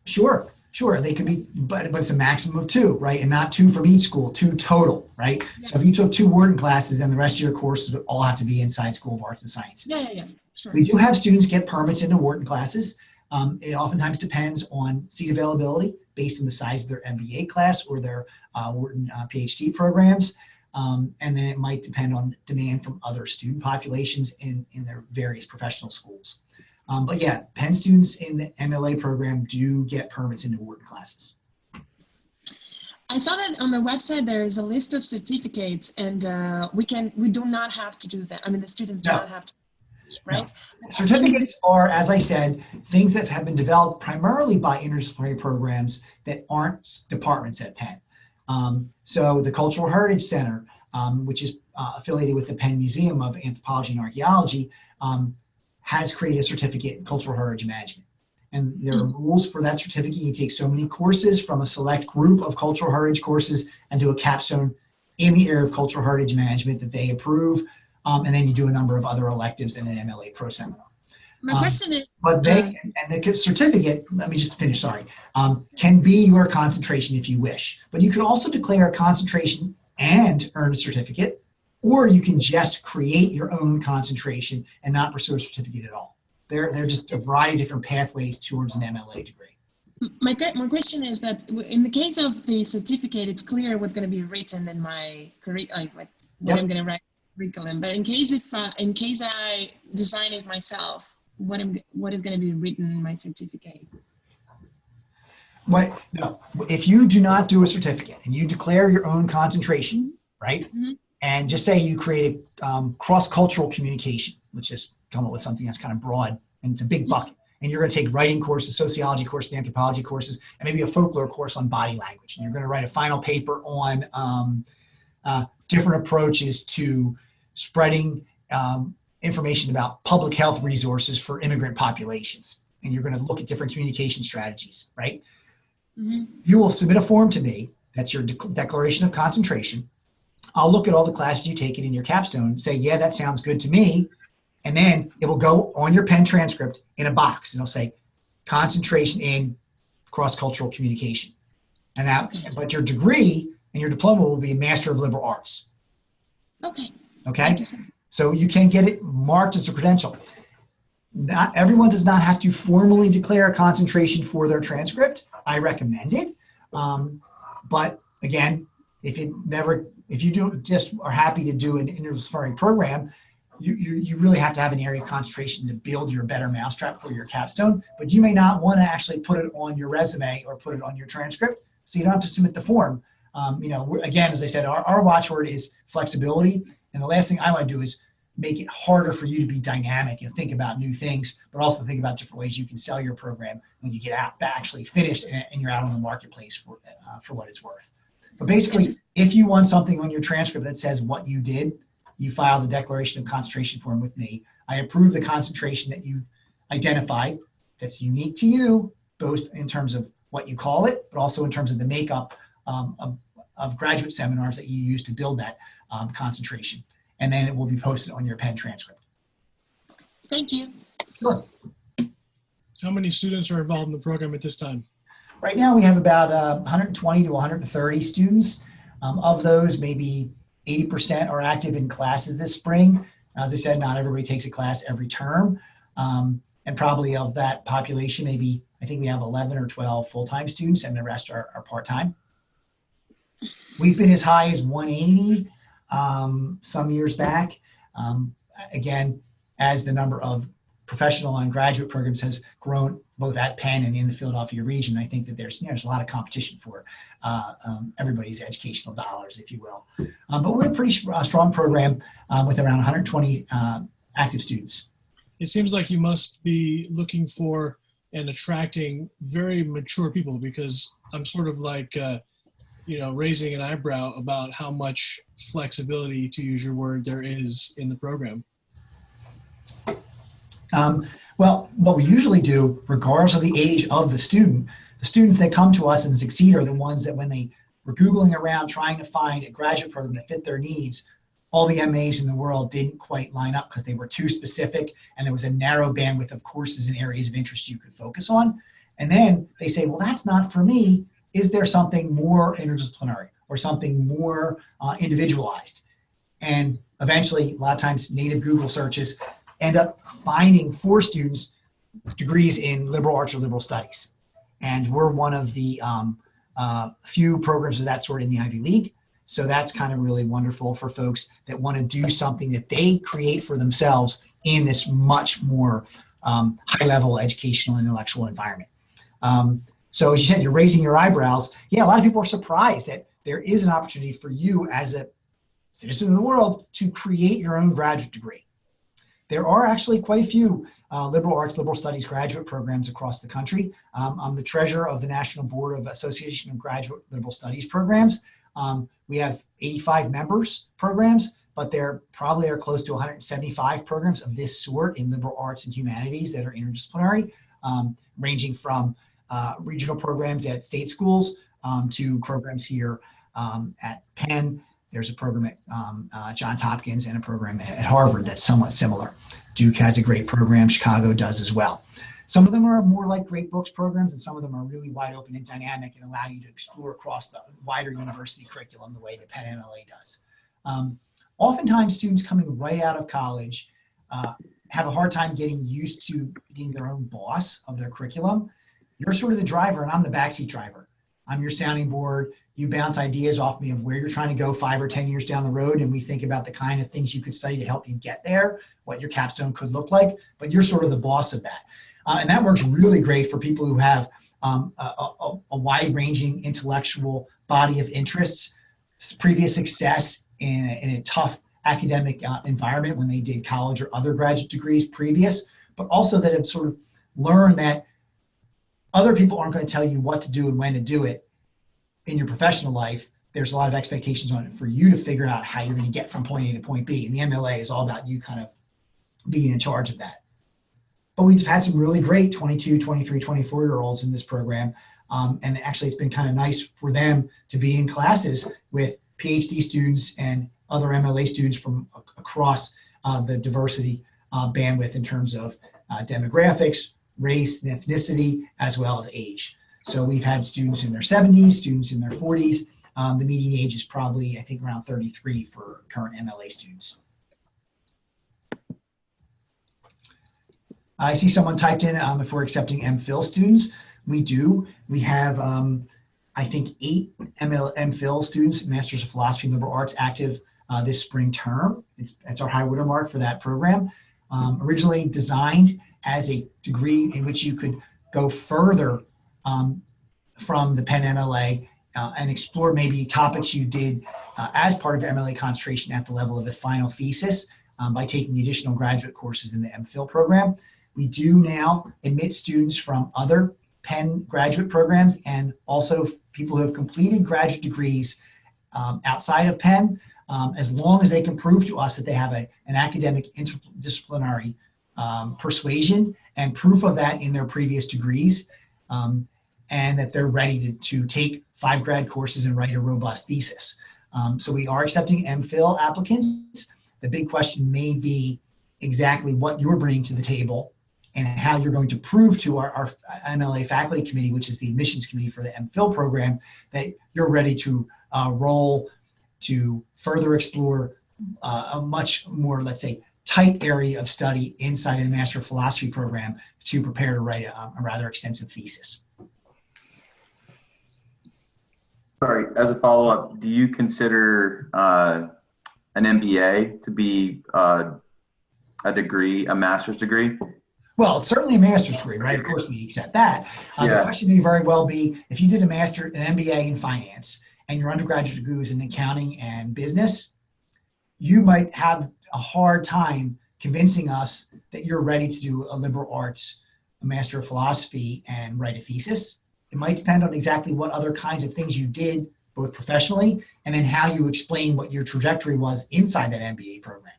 Sure. They could be, but it's a maximum of 2, right? And not 2 from each school, 2 total, right? Yeah. So if you took 2 Wharton classes, then the rest of your courses would all have to be inside School of Arts and Sciences. Yeah. Sure. We do have students get permits into Wharton classes. It oftentimes depends on seat availability based on the size of their MBA class or their Wharton PhD programs. And then it might depend on demand from other student populations in their various professional schools. But yeah, Penn students in the MLA program do get permits into Wharton classes. I saw that on the website there is a list of certificates, and we do not have to do that. I mean, the students do not have to, right? No. Certificates are, as I said, things that have been developed primarily by interdisciplinary programs that aren't departments at Penn. So the Cultural Heritage Center, which is affiliated with the Penn Museum of Anthropology and Archaeology, has created a certificate in cultural heritage management. And there are rules for that certificate. You take so many courses from a select group of cultural heritage courses and do a capstone in the area of cultural heritage management that they approve. And then you do a number of other electives in an MLA Pro seminar. My question is... But and the certificate, let me just finish, sorry, can be your concentration if you wish. But you could also declare a concentration and earn a certificate, or you can just create your own concentration and not pursue a certificate at all. There are just a variety of different pathways towards an MLA degree. My question is that in the case of the certificate, it's clear what's going to be written in my curriculum, like what I'm going to write curriculum. But in case I design it myself, what is going to be written in my certificate? No, if you do not do a certificate and you declare your own concentration, right? Mm-hmm. And just say you create cross-cultural communication, which is come up with something that's kind of broad and it's a big bucket. And you're going to take writing courses, sociology courses, anthropology courses, and maybe a folklore course on body language. And you're going to write a final paper on different approaches to spreading information about public health resources for immigrant populations. And you're going to look at different communication strategies, right? Mm-hmm. You will submit a form to me. That's your declaration of concentration. I'll look at all the classes you take in your capstone and say, yeah, that sounds good to me. And then it will go on your Penn transcript in a box and it'll say concentration in cross-cultural communication. And that, but your degree and your diploma will be a Master of Liberal Arts. Okay. So you can get it marked as a credential. Not everyone does not have to formally declare a concentration for their transcript. I recommend it. But again, if you do just are happy to do an interdisciplinary program, you really have to have an area of concentration to build your better mousetrap for your capstone, but you may not want to actually put it on your resume or put it on your transcript, so you don't have to submit the form. Again, as I said, our watchword is flexibility, and the last thing I want to do is make it harder for you to be dynamic and think about new things, but also think about different ways you can sell your program when you get out actually finished and you're out on the marketplace for what it's worth. But basically, Yes. if you want something on your transcript that says what you did, you file the declaration of concentration form with me. I approve the concentration that you identified that's unique to you, both in terms of what you call it, but also in terms of the makeup of graduate seminars that you use to build that concentration. And then it will be posted on your Penn transcript. Thank you. Sure. How many students are involved in the program at this time? Right now we have about 120 to 130 students. Of those, maybe 80% are active in classes this spring. As I said, not everybody takes a class every term. And probably of that population, maybe I think we have 11 or 12 full-time students and the rest are part-time. We've been as high as 180 some years back. Again, as the number of professional and graduate programs has grown both at Penn and in the Philadelphia region, I think that there's a lot of competition for everybody's educational dollars, if you will. But we're a pretty strong program with around 120 active students. It seems like you must be looking for and attracting very mature people, because I'm sort of like, raising an eyebrow about how much flexibility, to use your word, there is in the program. Well, what we usually do, regardless of the age of the students that come to us and succeed are the ones that when they were Googling around trying to find a graduate program that fit their needs, all the MAs in the world didn't quite line up because they were too specific and there was a narrow bandwidth of courses and areas of interest you could focus on. And then they say, well, that's not for me. Is there something more interdisciplinary or something more individualized? And eventually, a lot of times, native Google searches end up finding for students degrees in liberal arts or liberal studies. And we're one of the few programs of that sort in the Ivy League. So that's kind of really wonderful for folks that want to do something that they create for themselves in this much more high-level educational and intellectual environment. So as you said, you're raising your eyebrows. Yeah, a lot of people are surprised that there is an opportunity for you as a citizen of the world to create your own graduate degree. There are actually quite a few liberal arts, liberal studies graduate programs across the country. I'm the treasurer of the National Board of Association of Graduate Liberal Studies Programs. We have 85 members programs, but there probably are close to 175 programs of this sort in liberal arts and humanities that are interdisciplinary, ranging from regional programs at state schools to programs here at Penn. There's a program at Johns Hopkins and a program at Harvard that's somewhat similar. Duke has a great program. Chicago does as well. Some of them are more like great books programs, and some of them are really wide open and dynamic and allow you to explore across the wider university curriculum the way that Penn MLA does. Oftentimes, students coming right out of college have a hard time getting used to being their own boss of their curriculum. You're sort of the driver, and I'm the backseat driver. I'm your sounding board. You bounce ideas off me of where you're trying to go 5 or 10 years down the road, and we think about the kind of things you could study to help you get there, what your capstone could look like, but you're sort of the boss of that. And that works really great for people who have a wide-ranging intellectual body of interests, previous success in a tough academic environment when they did college or other graduate degrees previous, but also that have sort of learned that other people aren't going to tell you what to do and when to do it in your professional life. There's a lot of expectations on it for you to figure out how you're going to get from point A to point B. And the MLA is all about you kind of being in charge of that. But we've had some really great 22, 23, 24-year-olds in this program. And actually, it's been kind of nice for them to be in classes with PhD students and other MLA students from across the diversity bandwidth in terms of demographics, race, and ethnicity, as well as age. So we've had students in their 70s, students in their 40s. The median age is probably, I think, around 33 for current MLA students. I see someone typed in if we're accepting MPhil students. We do. We have, I think, 8 MPhil students, Masters of Philosophy and Liberal Arts, active this spring term. It's our high watermark for that program. Originally designed as a degree in which you could go further from the Penn MLA and explore maybe topics you did as part of MLA concentration at the level of a final thesis by taking the additional graduate courses in the MPhil program. We do now admit students from other Penn graduate programs and also people who have completed graduate degrees outside of Penn, as long as they can prove to us that they have an academic interdisciplinary persuasion and proof of that in their previous degrees, and that they're ready to take 5 grad courses and write a robust thesis. So we are accepting MPhil applicants. The big question may be exactly what you're bringing to the table and how you're going to prove to our MLA faculty committee, which is the admissions committee for the MPhil program, that you're ready to roll to further explore a much more, let's say, tight area of study inside a Master of Philosophy program to prepare to write a rather extensive thesis. Sorry, as a follow-up, do you consider an MBA to be a degree, a master's degree? Well, it's certainly a master's degree, right? Of course, we accept that. The question may very well be, if you did an MBA in finance, and your undergraduate degree was in accounting and business, you might have a hard time convincing us that you're ready to do a liberal arts, a Master of Philosophy, and write a thesis. It might depend on exactly what other kinds of things you did, both professionally, and then how you explain what your trajectory was inside that MBA program.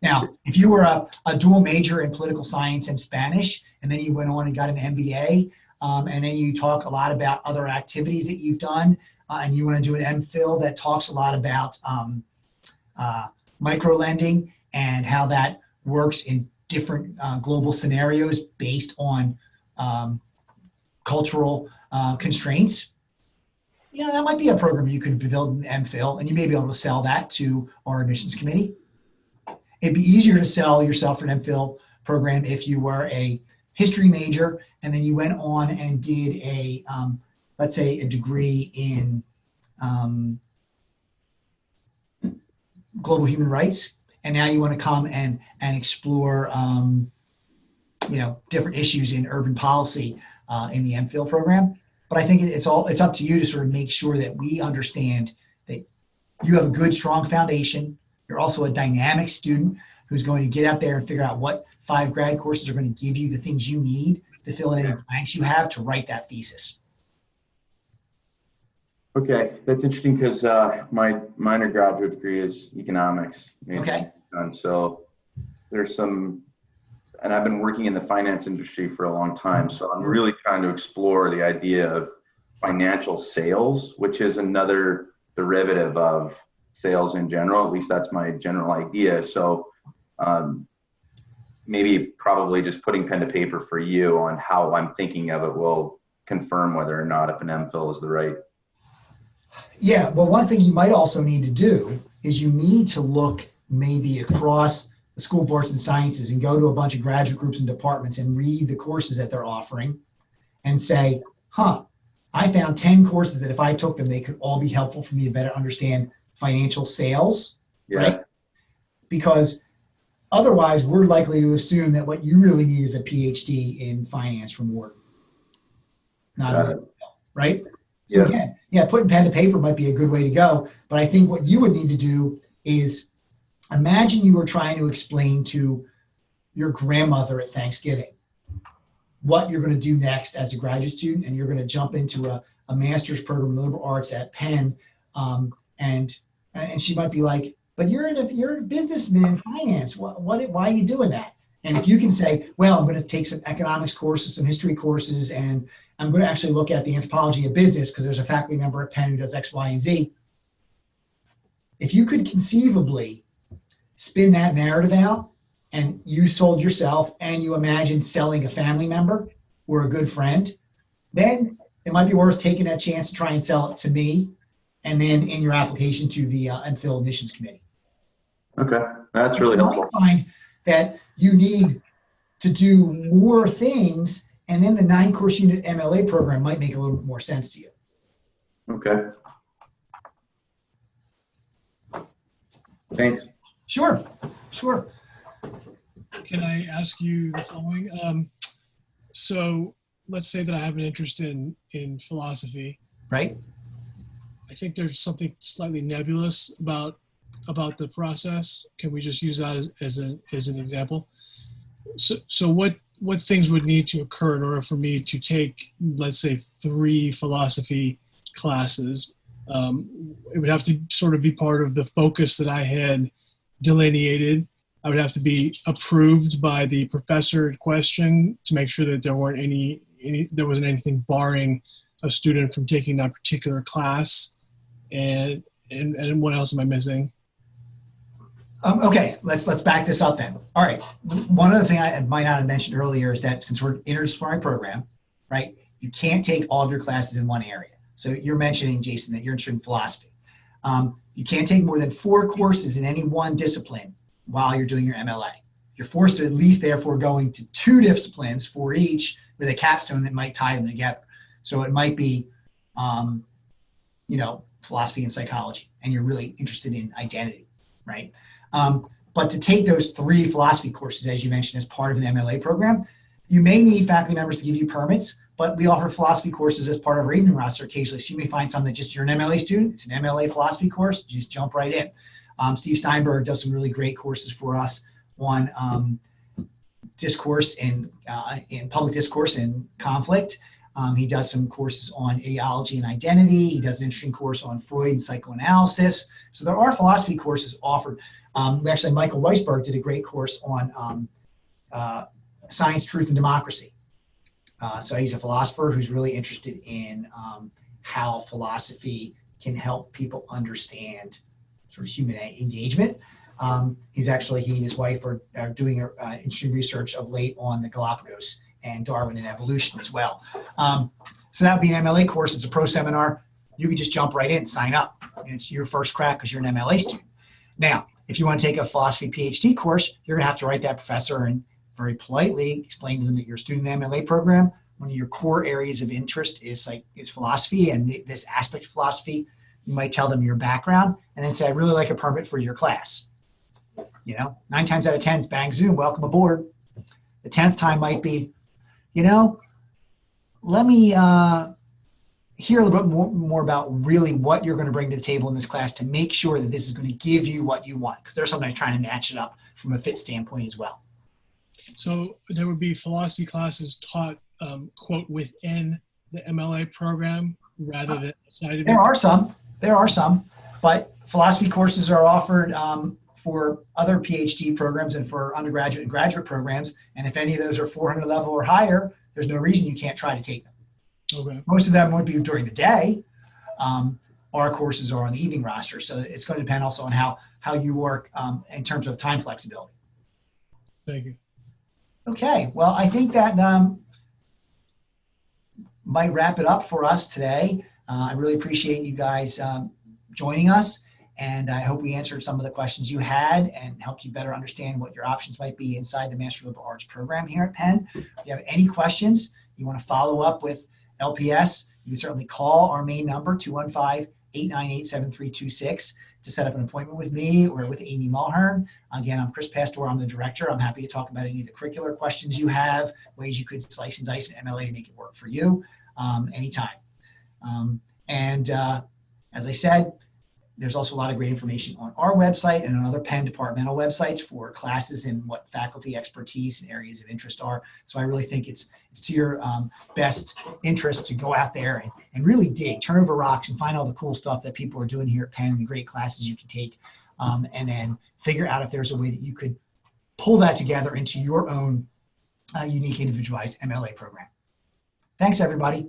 Now, if you were a dual major in political science and Spanish, and then you went on and got an MBA, and then you talk a lot about other activities that you've done, and you want to do an MPhil that talks a lot about micro-lending and how that works in different global scenarios based on cultural constraints, that might be a program you could build in MPhil, and you may be able to sell that to our admissions committee. It'd be easier to sell yourself an MPhil program if you were a history major and then you went on and did a, let's say, a degree in global human rights, and now you want to come and explore, different issues in urban policy in the MPhil program. But I think it's up to you to sort of make sure that we understand that you have a good, strong foundation. You're also a dynamic student who's going to get out there and figure out what 5 grad courses are going to give you the things you need to fill in any blanks you have to write that thesis. Okay, that's interesting because my undergraduate degree is economics. Okay. And so there's some, and I've been working in the finance industry for a long time. So I'm really trying to explore the idea of financial sales, which is another derivative of sales in general. At least that's my general idea. So maybe probably just putting pen to paper for you on how I'm thinking of it will confirm whether or not if an MPhil is the right. Yeah, well, one thing you might also need to do is you need to look maybe across the School of Arts and Sciences and go to a bunch of graduate groups and departments and read the courses that they're offering and say, I found 10 courses that if I took them, they could all be helpful for me to better understand financial sales, right? Because otherwise, we're likely to assume that what you really need is a PhD in finance from Wharton. Right? So again, putting pen to paper might be a good way to go. But I think what you would need to do is imagine you were trying to explain to your grandmother at Thanksgiving what you're going to do next as a graduate student, and you're going to jump into a master's program in liberal arts at Penn, and she might be like, "But you're a businessman in finance. Why are you doing that?" And if you can say, "Well, I'm going to take some economics courses, some history courses, and I'm going to actually look at the anthropology of business because there's a faculty member at Penn who does X, Y, and Z." If you could conceivably spin that narrative out, and you sold yourself and you imagine selling a family member or a good friend, then it might be worth taking that chance to try and sell it to me and then in your application to the MPhil admissions committee. Okay, that's really helpful. You might find that you need to do more things, and then the 9-course unit MLA program might make a little bit more sense to you. Okay. Thanks. Sure. Can I ask you the following? So let's say that I have an interest in philosophy. Right. I think there's something slightly nebulous about the process. Can we just use that as an example? So what what things would need to occur in order for me to take, let's say, 3 philosophy classes. It would have to sort of be part of the focus that I had delineated. I would have to be approved by the professor in question to make sure that there weren't there wasn't anything barring a student from taking that particular class. And what else am I missing? Okay, let's back this up then. All right, one other thing I might not have mentioned earlier is that since we're an interdisciplinary program, right, you can't take all of your classes in one area. So you're mentioning, Jason, that you're interested in philosophy. You can't take more than 4 courses in any one discipline while you're doing your MLA. You're forced to at least therefore going to 2 disciplines for each with a capstone that might tie them together. So it might be, philosophy and psychology, and you're really interested in identity, right? But to take those 3 philosophy courses, as you mentioned, as part of an MLA program, you may need faculty members to give you permits, but we offer philosophy courses as part of our evening roster occasionally. So you may find something that just you're an MLA student, it's an MLA philosophy course, you just jump right in. Steve Steinberg does some really great courses for us on discourse in public discourse and conflict. He does some courses on ideology and identity. He does an interesting course on Freud and psychoanalysis. So there are philosophy courses offered. Actually, Michael Weisberg did a great course on science, truth, and democracy. So he's a philosopher who's really interested in how philosophy can help people understand sort of human engagement. He and his wife are doing interesting research of late on the Galapagos and Darwin and evolution as well. So that would be an MLA course. It's a pro seminar. You can just jump right in, sign up. It's your first crack because you're an MLA student. Now, if you want to take a philosophy PhD course, you're going to have to write that professor and very politely explain to them that you're a student in the MLA program. One of your core areas of interest is philosophy and this aspect of philosophy. You might tell them your background and then say, I really like a permit for your class. 9 times out of 10, it's bang, zoom, welcome aboard. The 10th time might be, let me hear a little bit more about really what you're going to bring to the table in this class to make sure that this is going to give you what you want. Because there's somebody trying to match it up from a fit standpoint as well. So there would be philosophy classes taught, quote, within the MLA program rather than outside of it? There are some, but philosophy courses are offered for other PhD programs and for undergraduate and graduate programs. And if any of those are 400 level or higher, there's no reason you can't try to take them. Okay. Most of them would be during the day. Our courses are on the evening roster. So it's going to depend also on how you work in terms of time flexibility. Thank you. Okay, well, I think that might wrap it up for us today. I really appreciate you guys joining us, and I hope we answered some of the questions you had and helped you better understand what your options might be inside the Master of Liberal Arts program here at Penn. If you have any questions, you want to follow up with LPS, you can certainly call our main number, 215-898-7326, to set up an appointment with me or with Amy Mulhern. Again, I'm Chris Pastor. I'm the director. I'm happy to talk about any of the curricular questions you have, ways you could slice and dice an MLA to make it work for you anytime. As I said, there's also a lot of great information on our website and on other Penn departmental websites for classes and what faculty expertise and areas of interest are. So I really think it's to your best interest to go out there and really dig, turn over rocks and find all the cool stuff that people are doing here at Penn and the great classes you can take, and then figure out if there's a way that you could pull that together into your own unique individualized MLA program. Thanks, everybody.